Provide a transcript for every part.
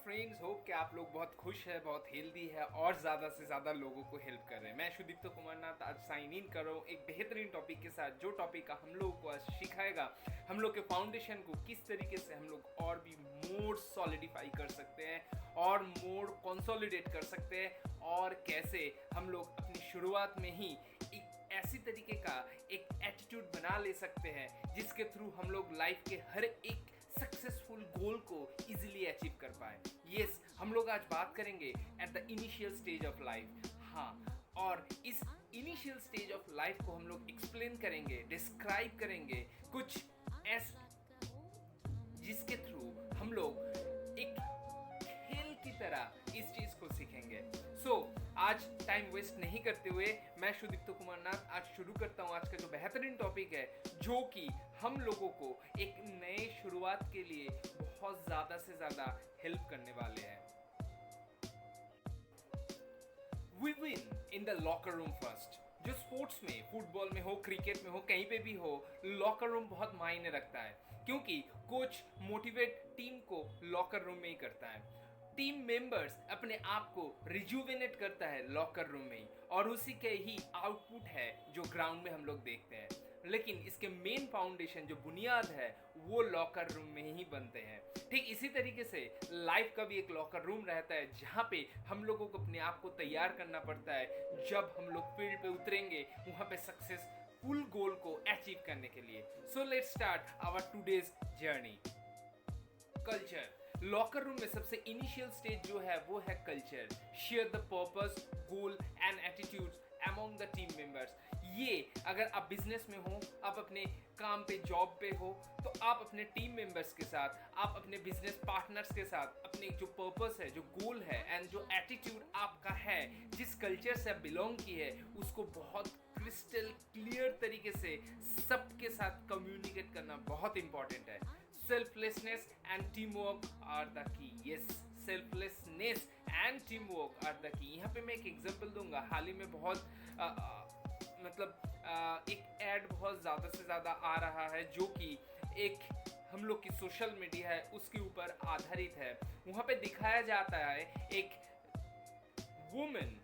Friends, hope कि आप लोग बहुत खुश है, बहुत हेल्दी है और ज़्यादा से ज़्यादा लोगों को हेल्प कर रहे हैं। मैं सुदीप्त कुमार नाथ आज साइन इन कर रहा हूँ एक बेहतरीन टॉपिक के साथ, जो टॉपिक का हम लोगों को आज सिखाएगा हम लोग के फाउंडेशन को किस तरीके से हम लोग और भी मोर सॉलिडिफाई कर सकते हैं और मोर कंसोलिडेट कर सकते हैं, और कैसे हम लोग अपनी शुरुआत में ही एक ऐसी तरीके का एक एटीट्यूड बना ले सकते हैं जिसके थ्रू हम लोग लाइफ के हर एक सक्सेसफुल गोल को इजीली अचीव कर पाए। यस, हम लोग आज बात करेंगे at the initial stage of life. हाँ, और इस इनिशियल स्टेज ऑफ लाइफ को हम लोग एक्सप्लेन करेंगे, डिस्क्राइब करेंगे कुछ ऐसे जिसके थ्रू हम लोग एक खेल की तरह इस चीज को सीखेंगे। आज टाइम वेस्ट नहीं करते हुए मैं सुदीप्त कुमार नाथ आज शुरू करता हूं आज का जो बेहतरीन टॉपिक है, जो कि हम लोगों को एक नए शुरुआत के लिए बहुत ज्यादा से ज्यादा हेल्प करने वाले हैं। We win in the locker room first. जो स्पोर्ट्स में, फुटबॉल में हो, क्रिकेट में हो, कहीं पे भी हो, लॉकर रूम बहुत मायने रखता है, क्योंकि कोच मोटिवेट टीम को लॉकर रूम में ही करता है। टीम मेंबर्स अपने आप को रिजुवेनेट करता है लॉकर रूम में ही, और उसी के ही आउटपुट है जो ग्राउंड में हम लोग देखते हैं। लेकिन इसके मेन फाउंडेशन, जो बुनियाद है, वो लॉकर रूम में ही बनते हैं। ठीक इसी तरीके से लाइफ का भी एक लॉकर रूम रहता है, जहाँ पे हम लोगों को अपने आप को तैयार करना पड़ता है जब हम लोग फील्ड पे उतरेंगे वहाँ पे सक्सेस फुल गोल को अचीव करने के लिए। So let's start our today's journey. Culture. Locker room में सबसे इनिशियल स्टेज जो है वो है culture. Share the purpose, goal and attitudes among the team members. ये अगर आप बिजनेस में हो, आप अपने काम पे, जॉब पे हो, तो आप अपने टीम मेंबर्स के साथ, आप अपने बिजनेस पार्टनर्स के साथ अपने जो पर्पस है, जो गोल है एंड जो एटीट्यूड आपका है, जिस कल्चर से आप बिलोंग किए है, उसको बहुत क्रिस्टल क्लियर तरीके से सबके साथ कम्युनिकेट करना बहुत इंपॉर्टेंट है। Selflessness and teamwork are the key. Yes, selflessness and teamwork are the key. यहाँ पे मैं एक एग्जांपल दूंगा। हाल ही में बहुत एक ऐड बहुत ज़्यादा से ज़्यादा आ रहा है, जो कि एक हम लोग की सोशल मीडिया है उसके ऊपर आधारित है। वहाँ पे दिखाया जाता है एक वुमेन,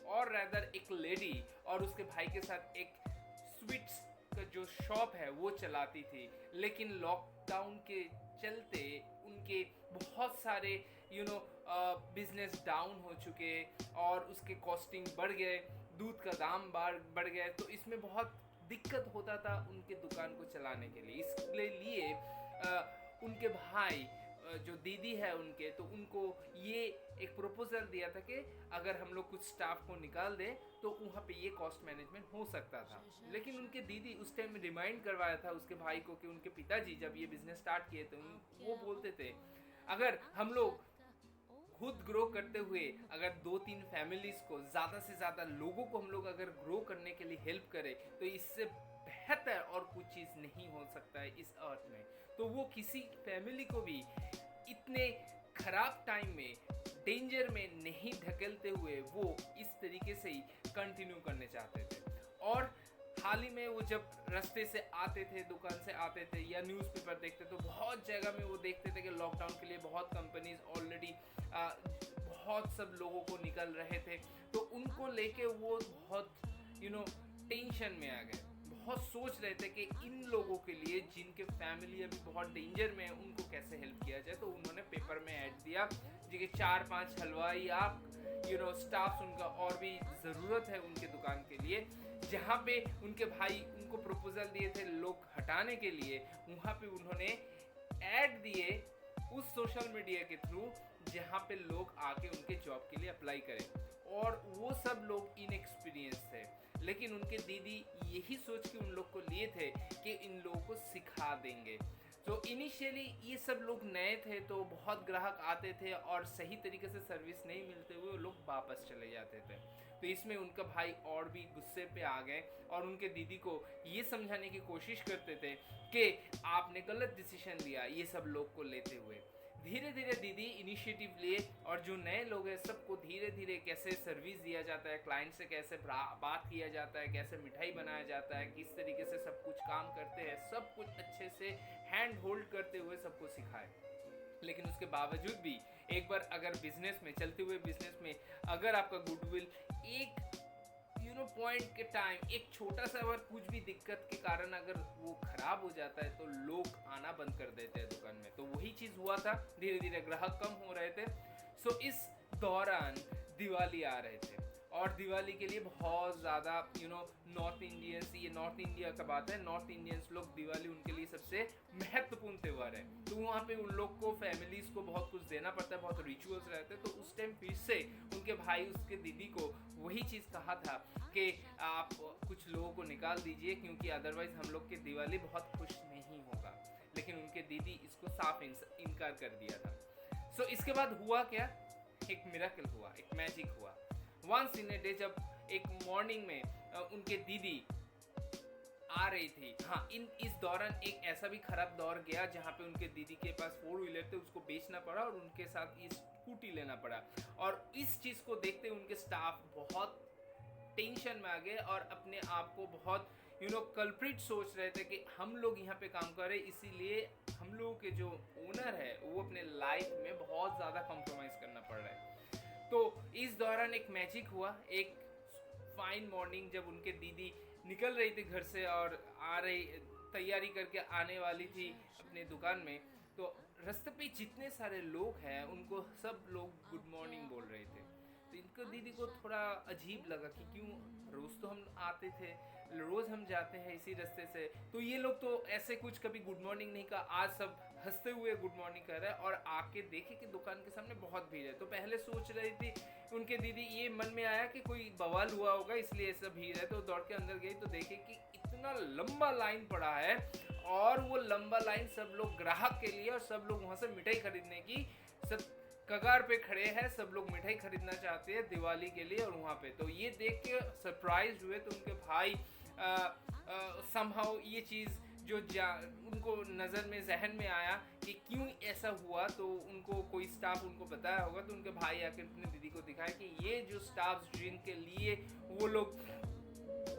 और रैदर एक लेडी, और उसके भाई के साथ एक स्वीट्स का जो शॉप है वो चलाती थी। लेकिन लॉकडाउन के चलते उनके बहुत सारे बिजनेस डाउन हो चुके और उसके कॉस्टिंग बढ़ गए, दूध का दाम बढ़ गया, तो इसमें बहुत दिक्कत होता था उनके दुकान को चलाने के लिए। इसलिए उनके भाई, जो दीदी है उनके, तो उनको ये एक प्रपोजल दिया था कि अगर हम लोग कुछ स्टाफ को निकाल दें तो वहाँ पे ये कॉस्ट मैनेजमेंट हो सकता था। लेकिन उनके दीदी उस टाइम रिमाइंड करवाया था उसके भाई को कि उनके पिताजी जब ये बिजनेस स्टार्ट किए तो वो बोलते थे, अगर हम लोग खुद ग्रो करते हुए अगर 2-3 फैमिलीज को, ज़्यादा से ज़्यादा लोगों को हम लोग अगर ग्रो करने के लिए हेल्प करें, तो इससे बेहतर और कुछ चीज़ नहीं हो सकता है इस अर्थ में। तो वो किसी फैमिली को भी इतने खराब टाइम में, डेंजर में नहीं ढकेलते हुए वो इस तरीके से ही कंटिन्यू करने चाहते थे। और हाल ही में वो जब रास्ते से आते थे, दुकान से आते थे या न्यूज़पेपर देखते, तो बहुत जगह में वो देखते थे कि लॉकडाउन के लिए बहुत कंपनीज ऑलरेडी बहुत सब लोगों को निकल रहे थे, तो उनको लेके वो बहुत टेंशन में आ गए। बहुत सोच रहे थे कि इन लोगों के लिए जिनके फैमिली अभी बहुत डेंजर में है, उनको कैसे हेल्प किया जाए। तो उन्होंने पेपर में ऐड दिया कि 4-5 हलवाई आप स्टाफ उनका और भी ज़रूरत है उनके दुकान के लिए। जहाँ पे उनके भाई उनको प्रपोजल दिए थे लोग हटाने के लिए, वहाँ पे उन्होंने ऐड दिए उस सोशल मीडिया के थ्रू जहाँ पे लोग आके उनके जॉब के लिए अप्लाई करें। और वो सब लोग इनएक्सपीरियंस थे, लेकिन उनके दीदी यही सोच के उन लोग को लिए थे कि इन लोगों को सिखा देंगे। तो इनिशियली ये सब लोग नए थे, तो बहुत ग्राहक आते थे और सही तरीके से सर्विस नहीं मिलते हुए वो लोग वापस चले जाते थे। तो इसमें उनका भाई और भी गुस्से पे आ गए और उनके दीदी को ये समझाने की कोशिश करते थे कि आपने गलत डिसीजन लिया ये सब लोग को लेते हुए। धीरे धीरे दीदी इनिशिएटिव लिए और जो नए लोग हैं सबको धीरे धीरे कैसे सर्विस दिया जाता है, क्लाइंट से कैसे बात किया जाता है, कैसे मिठाई बनाया जाता है, किस तरीके से सब कुछ काम करते हैं, सब कुछ अच्छे से हैंड होल्ड करते हुए सबको सिखाए। लेकिन उसके बावजूद भी एक बार अगर बिजनेस में, चलते हुए बिजनेस में, अगर आपका गुडविल एक पॉइंट के टाइम, एक छोटा सा अगर कुछ भी दिक्कत के कारण अगर वो खराब हो जाता है तो लोग आना बंद कर देते हैं दुकान में। तो वही चीज़ हुआ था, धीरे धीरे ग्राहक कम हो रहे थे। सो इस दौरान दिवाली आ रहे थे और दिवाली के लिए बहुत ज़्यादा नॉर्थ इंडियंस, ये नॉर्थ इंडिया का बात है, नॉर्थ इंडियंस लोग दिवाली उनके लिए सबसे महत्वपूर्ण त्यौहार है। तो वहाँ पे उन लोग को, फैमिलीज को बहुत कुछ देना पड़ता है, बहुत रिचुअल्स रहते हैं। तो उस टाइम फिर से उनके भाई, उसके दीदी को वही चीज़ कहा था कि आप कुछ लोगों को निकाल दीजिए क्योंकि अदरवाइज हम लोग की दिवाली बहुत खुश नहीं होगा। लेकिन उनके दीदी इसको साफ इनकार कर दिया था। सो इसके बाद हुआ क्या, एक मिरेकल हुआ, एक मैजिक हुआ। वंस इन ए डे, जब एक मॉर्निंग में उनके दीदी आ रही थी, हाँ, इस दौरान एक ऐसा भी खराब दौर गया जहाँ पे उनके दीदी के पास 4 व्हीलर थे, उसको बेचना पड़ा और उनके साथ ये स्कूटी लेना पड़ा। और इस चीज़ को देखते उनके स्टाफ बहुत टेंशन में आ गए और अपने आप को बहुत कल्प्रिट सोच रहे थे कि हम लोग यहाँ पे काम कर रहे हैं, इसीलिए हम लोगों के जो ओनर है वो अपने लाइफ में बहुत ज़्यादा कॉम्प्रोमाइज़ करना पड़ रहा है। तो इस दौरान एक मैजिक हुआ। एक फाइन मॉर्निंग जब उनके दीदी निकल रही थी घर से और आ रही, तैयारी करके आने वाली थी अपने दुकान में, तो रास्ते पे जितने सारे लोग हैं उनको सब लोग गुड मॉर्निंग बोल रहे थे। तो इनको दीदी को थोड़ा अजीब लगा कि क्यों, रोज़ तो हम आते थे, रोज़ हम जाते हैं इसी रास्ते से, तो ये लोग तो ऐसे कुछ कभी गुड मॉर्निंग नहीं कहा, आज सब हंसते हुए गुड मॉर्निंग कर रहा है। और आके देखे कि दुकान के सामने बहुत भीड़ है। तो पहले सोच रही थी उनके दीदी, ये मन में आया कि कोई बवाल हुआ होगा इसलिए ऐसा भीड़ है। तो दौड़ के अंदर गई तो देखे कि इतना लंबा लाइन पड़ा है और वो लंबा लाइन सब लोग ग्राहक के लिए, और सब लोग वहाँ से मिठाई खरीदने की सब कगार पे खड़े हैं, सब लोग मिठाई खरीदना चाहते हैं दिवाली के लिए। और वहाँ पे तो ये देख के सरप्राइज हुए। तो उनके भाई समहाउ ये चीज़ जो उनको नज़र में, जहन में आया कि क्यों ऐसा हुआ, तो उनको कोई स्टाफ उनको बताया होगा। तो उनके भाई आकर अपनी दीदी को दिखाया कि ये जो स्टाफ्स जिनके लिए वो लोग,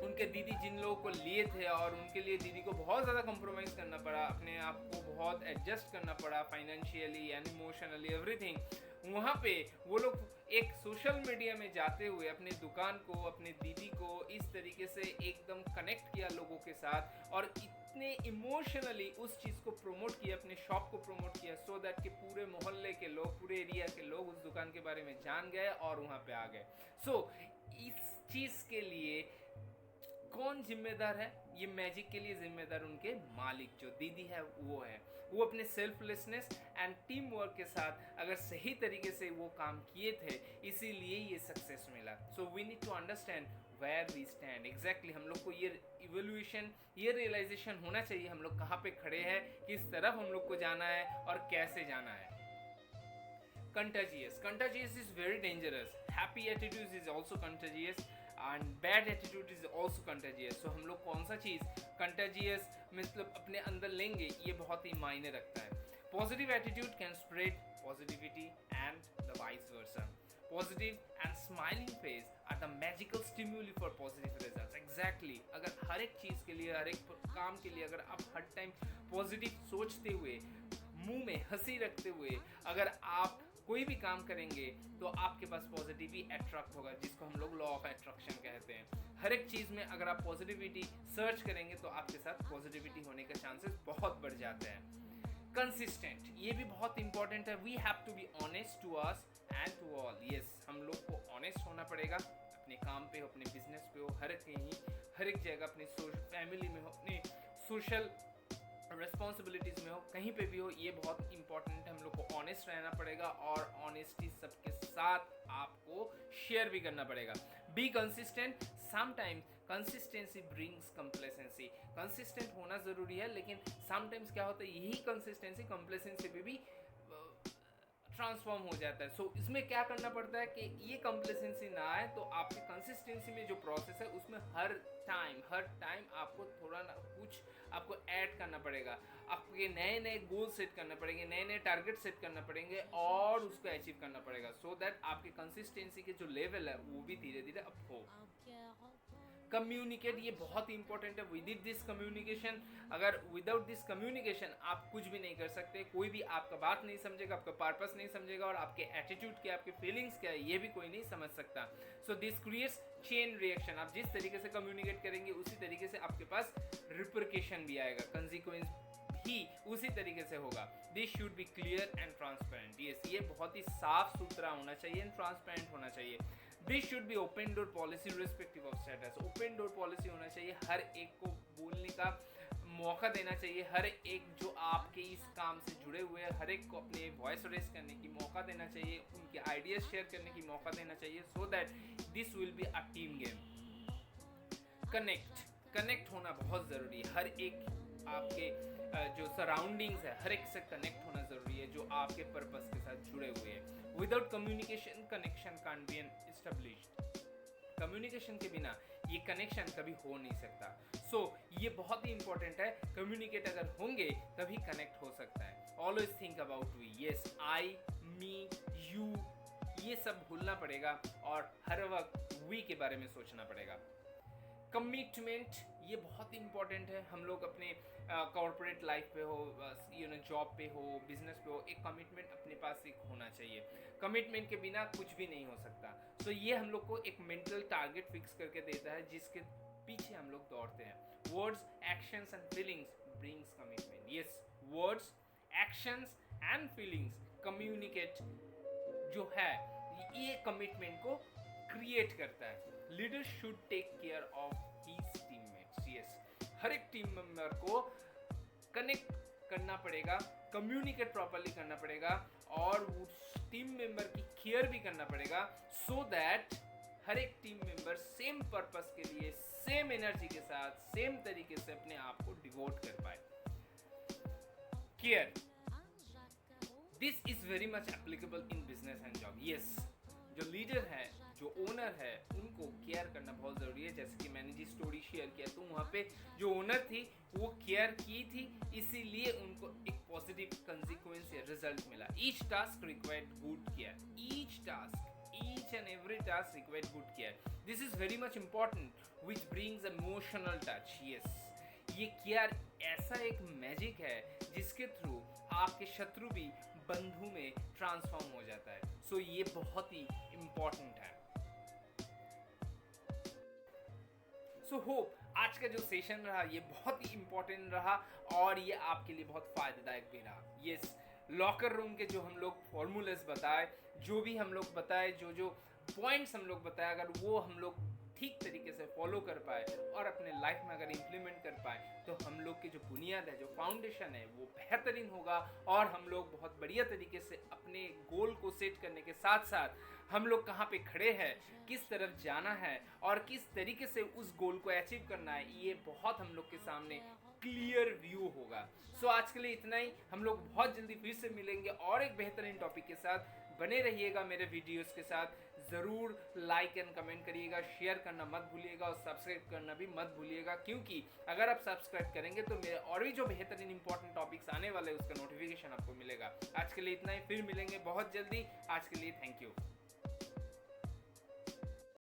उनके दीदी जिन लोगों को लिए थे और उनके लिए दीदी को बहुत ज़्यादा कॉम्प्रोमाइज़ करना पड़ा, अपने आप को बहुत एडजस्ट करना पड़ा फाइनेंशियली एंड इमोशनली, एवरीथिंग। वहाँ पे वो लोग एक सोशल मीडिया में जाते हुए अपने दुकान को, अपने दीदी को इस तरीके से एकदम कनेक्ट किया लोगों के साथ, और इतने इमोशनली उस चीज़ को प्रमोट किया, अपने शॉप को प्रमोट किया, सो दैट कि पूरे मोहल्ले के लोग, पूरे एरिया के लोग उस दुकान के बारे में जान गए और वहाँ पे आ गए। सो इस चीज़ के लिए कौन जिम्मेदार है? ये मैजिक के लिए जिम्मेदार उनके मालिक, जो दीदी है वो है। वो अपने सेल्फलेसनेस एंड टीम वर्क के साथ अगर सही तरीके से वो काम किए थे, इसीलिए ये सक्सेस मिला। So we need to understand where we stand exactly. हम लोग को ये इवोल्यूशन, ये रियलाइजेशन होना चाहिए हम लोग कहाँ पे खड़े हैं, किस तरफ हम लोग को जाना है और कैसे जाना है। Contagious is very dangerous. Happy attitude is also contagious and bad attitude is also contagious. So हम लोग कौन सा चीज़ contagious मतलब अपने अंदर लेंगे, ये बहुत ही मायने रखता है। Positive attitude can spread positivity and the vice versa. Positive and smiling face are the magical stimuli for positive results. Exactly. अगर हर एक चीज़ के लिए, हर एक काम के लिए अगर आप हर टाइम पॉजिटिव सोचते हुए, मुंह में हंसी रखते हुए अगर आप कोई भी काम करेंगे तो आपके पास पॉजिटिविटी अट्रैक्ट होगा, जिसको हम लोग लॉ ऑफ अट्रैक्शन कहते हैं। हर एक चीज़ में अगर आप पॉजिटिविटी सर्च करेंगे तो आपके साथ पॉजिटिविटी होने के चांसेस बहुत बढ़ जाते हैं। कंसिस्टेंट, ये भी बहुत इंपॉर्टेंट है। We have to be honest to us and to all. Yes, हम लोग को ऑनेस्ट होना पड़ेगा, अपने काम पे हो, अपने बिजनेस पे हो, हर एक जगह, अपनी फैमिली में हो, अपनी सोशल रिस्पॉन्सिबिलिटीज़ में हो, कहीं पे भी हो, ये बहुत इंपॉर्टेंट है। हम लोग को ऑनेस्ट रहना पड़ेगा और ऑनेस्टी सबके साथ आपको शेयर भी करना पड़ेगा। Be consistent. Sometimes consistency brings complacency. Consistent होना ज़रूरी है, लेकिन समटाइम्स क्या होता है, यही कंसिस्टेंसी कंप्लेसेंसी पे भी ट्रांसफॉर्म हो जाता है। सो इसमें क्या करना पड़ता है कि ये कंप्लेसेंसी ना आए, तो आपकी कंसिस्टेंसी में जो प्रोसेस है उसमें हर टाइम आपको थोड़ा ना कुछ आपको ऐड करना पड़ेगा। आपके नए गोल सेट करना पड़ेंगे, नए टारगेट सेट करना पड़ेंगे और उसको अचीव करना पड़ेगा, सो दैट आपके कंसिस्टेंसी के जो लेवल है वो भी धीरे धीरे अप हो। कम्युनिकेट, ये बहुत ही इंपॉर्टेंट है। विद दिस कम्युनिकेशन, अगर विदाउट दिस कम्युनिकेशन आप कुछ भी नहीं कर सकते। कोई भी आपका बात नहीं समझेगा, आपका पर्पस नहीं समझेगा, और आपके एटीट्यूड क्या, आपके फीलिंग्स क्या है, ये भी कोई नहीं समझ सकता। So this creates chain reaction. आप जिस तरीके से कम्युनिकेट करेंगे उसी तरीके से आपके पास रिपरकेशन भी आएगा, कंसिक्वेंस ही उसी तरीके से होगा। This should be clear and transparent. Yes, ये बहुत ही साफ सुथरा होना चाहिए एंड ट्रांसपेरेंट होना चाहिए। This should be open door policy respective of status. Open door policy होना चाहिए, हर एक को बोलने का मौका देना चाहिए, हर एक जो आपके इस काम से जुड़े हुए हैं हर एक को अपने वॉइस रेस करने की मौका देना चाहिए, उनके आइडियाज शेयर करने की मौका देना चाहिए, so that this will be a team game. Connect होना बहुत ज़रूरी है। हर एक आपके जो सराउंडिंग्स है हर एक से कनेक्ट होना ज़रूरी है, जो आपके पर्पस के साथ जुड़े हुए हैं। Without communication connection can't be established. Communication के बिना ये कनेक्शन कभी हो नहीं सकता। सो ये बहुत ही इंपॉर्टेंट है। कम्युनिकेट अगर होंगे तभी कनेक्ट हो सकता है। Always think about we, yes, I, me, you, ये सब भूलना पड़ेगा और हर वक्त वी के बारे में सोचना पड़ेगा। कमिटमेंट, ये बहुत ही इंपॉर्टेंट है। हम लोग अपने कॉर्पोरेट लाइफ पे हो, जॉब पे हो, बिजनेस पे हो, एक कमिटमेंट अपने पास एक होना चाहिए। कमिटमेंट के बिना कुछ भी नहीं हो सकता। सो ये हम लोग को एक मेंटल टारगेट फिक्स करके देता है जिसके पीछे हम लोग दौड़ते हैं। Words, actions and feelings brings commitment. Yes, words, actions and feelings communicate जो है ये कमिटमेंट को क्रिएट करता है। Leader should take care of his teammates. Yes, हर एक टीम मेंबर को कनेक्ट करना पड़ेगा, कम्युनिकेट प्रॉपर्ली करना पड़ेगा और उस टीम मेंबर की केयर भी करना पड़ेगा, सो दैट हर एक टीम मेंबर सेम पर्पस के लिए सेम एनर्जी के साथ सेम तरीके से अपने आप को डिवोट कर पाए। Care, this is very much applicable in business and job. Yes, जो लीडर है, जो ओनर है, उनको केयर करना बहुत ज़रूरी है। जैसे कि मैंने जिस स्टोरी शेयर किया तो वहाँ पे जो ओनर थी वो केयर की थी, इसीलिए उनको एक पॉजिटिव कंसिक्वेंस या रिजल्ट मिला। Each task required good care, each and every task required good care. This is very much important, which brings emotional touch. Yes, ये केयर ऐसा एक मैजिक है जिसके थ्रू आपके शत्रु भी बंधु में ट्रांसफॉर्म हो जाता है। सो ये बहुत ही इम्पोर्टेंट है। सो होप आज का जो सेशन रहा ये बहुत ही इम्पोर्टेंट रहा और ये आपके लिए बहुत फायदेदायक भी रहा। यस, लॉकर रूम के जो हम लोग फॉर्मूलेस बताए, जो भी हम लोग बताए, जो पॉइंट्स हम लोग बताए, अगर वो हम लोग ठीक तरीके से फॉलो कर पाए और अपने लाइफ में अगर इम्प्लीमेंट कर पाए तो हम लोग की जो बुनियाद है, जो फाउंडेशन है वो बेहतरीन होगा और हम लोग बहुत बढ़िया तरीके से अपने गोल को सेट करने के साथ साथ हम लोग कहाँ पे खड़े हैं, किस तरफ जाना है और किस तरीके से उस गोल को अचीव करना है, ये बहुत हम लोग के सामने क्लियर व्यू होगा। सो आज के लिए इतना ही। हम लोग बहुत जल्दी फिर से मिलेंगे और एक बेहतरीन टॉपिक के साथ। बने रहिएगा मेरे वीडियोस के साथ। ज़रूर लाइक एंड कमेंट करिएगा, शेयर करना मत भूलिएगा और सब्सक्राइब करना भी मत भूलिएगा, क्योंकि अगर आप सब्सक्राइब करेंगे तो मेरे और भी जो बेहतरीन इंपॉर्टेंट टॉपिक्स आने वाले हैं उसका नोटिफिकेशन आपको मिलेगा। आज के लिए इतना ही, फिर मिलेंगे बहुत जल्दी। आज के लिए थैंक यू।